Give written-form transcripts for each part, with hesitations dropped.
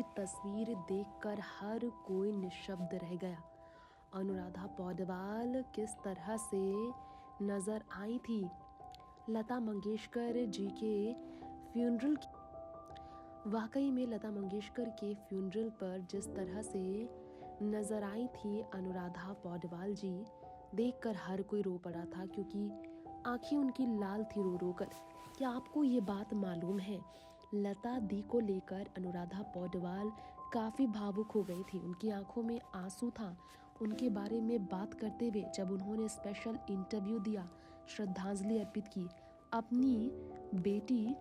ये तस्वीर देखकर हर कोई निशब्द रह गया। अनुराधा पौडवाल किस तरह से नजर आई थी लता मंगेशकर जी के फ्यूनरल। वाकई में लता मंगेशकर के फ्यूनरल पर जिस तरह से नजर आई थी अनुराधा पौडवाल जी, देखकर हर कोई रो पड़ा था, क्योंकि आंखें उनकी लाल थी रो रो कर। क्या आपको ये बात मालूम है, लता दी को लेकर अनुराधा पौडवाल काफ़ी भावुक हो गई थी। उनकी आंखों में आंसू था उनके बारे में बात करते हुए, जब उन्होंने स्पेशल इंटरव्यू दिया, श्रद्धांजलि अर्पित की अपनी बेटी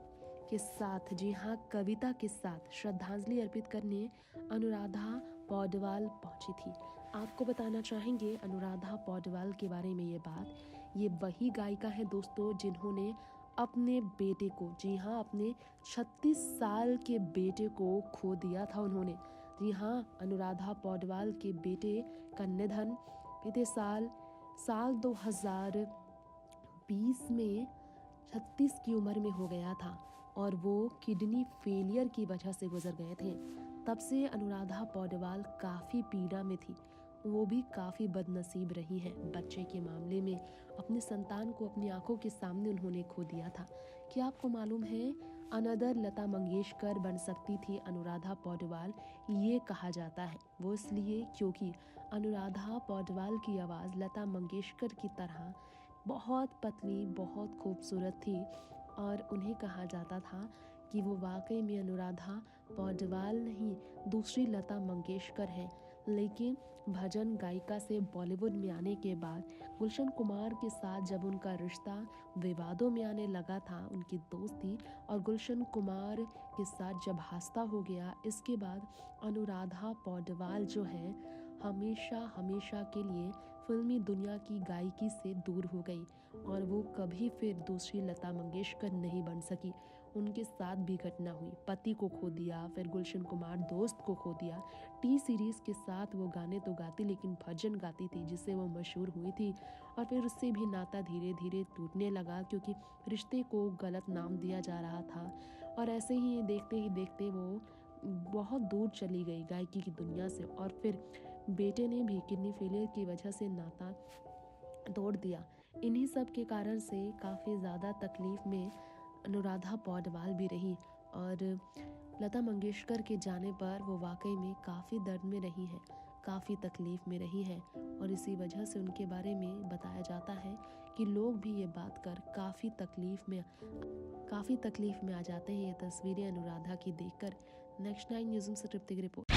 के साथ। जी हाँ, कविता के साथ श्रद्धांजलि अर्पित करने अनुराधा पौडवाल पहुंची थी। आपको बताना चाहेंगे अनुराधा पौडवाल के बारे में ये बात, ये वही गायिका है दोस्तों जिन्होंने अपने बेटे को, जी हाँ, अपने 36 साल के बेटे को खो दिया था उन्होंने। जी हाँ, अनुराधा पौडवाल के बेटे का निधन बीते साल 2020 में 36 की उम्र में हो गया था और वो किडनी फेलियर की वजह से गुजर गए थे। तब से अनुराधा पौडवाल काफ़ी पीड़ा में थी, वो भी काफ़ी बदनसीब रही हैं। बच्चे के मामले में अपने संतान को अपनी आंखों के सामने उन्होंने खो दिया था। क्या आपको मालूम है, अनदर लता मंगेशकर बन सकती थी अनुराधा पौडवाल, ये कहा जाता है। वो इसलिए क्योंकि अनुराधा पौडवाल की आवाज़ लता मंगेशकर की तरह बहुत पतली, बहुत खूबसूरत थी और उन्हें कहा जाता था कि वो वाकई में अनुराधा पौडवाल नहीं, दूसरी लता मंगेशकर है। लेकिन भजन गायिका से बॉलीवुड में आने के बाद गुलशन कुमार के साथ जब उनका रिश्ता विवादों में आने लगा था, उनकी दोस्ती और गुलशन कुमार के साथ जब हादसा हो गया, इसके बाद अनुराधा पौडवाल जो है हमेशा हमेशा के लिए फिल्मी दुनिया की गायकी से दूर हो गई और वो कभी फिर दूसरी लता मंगेशकर नहीं बन सकी। उनके साथ भी घटना हुई, पति को खो दिया, फिर गुलशन कुमार दोस्त को खो दिया। टी सीरीज़ के साथ वो गाने तो गाती, लेकिन भजन गाती थी जिससे वो मशहूर हुई थी और फिर उससे भी नाता धीरे धीरे टूटने लगा, क्योंकि रिश्ते को गलत नाम दिया जा रहा था और ऐसे ही देखते वो बहुत दूर चली गई गायकी की दुनिया से। और फिर बेटे ने भी किडनी फेलियर की वजह से नाता तोड़ दिया। इन्हीं सब के कारण से काफ़ी ज़्यादा तकलीफ़ में अनुराधा पौडवाल भी रही और लता मंगेशकर के जाने पर वो वाकई में काफ़ी दर्द में रही हैं, काफ़ी तकलीफ़ में रही हैं और इसी वजह से उनके बारे में बताया जाता है कि लोग भी ये बात कर काफ़ी तकलीफ़ में आ जाते हैं। ये तस्वीरें अनुराधा की देखकर। नेक्स्ट 9 न्यूज़ से तृप्ति की रिपोर्ट।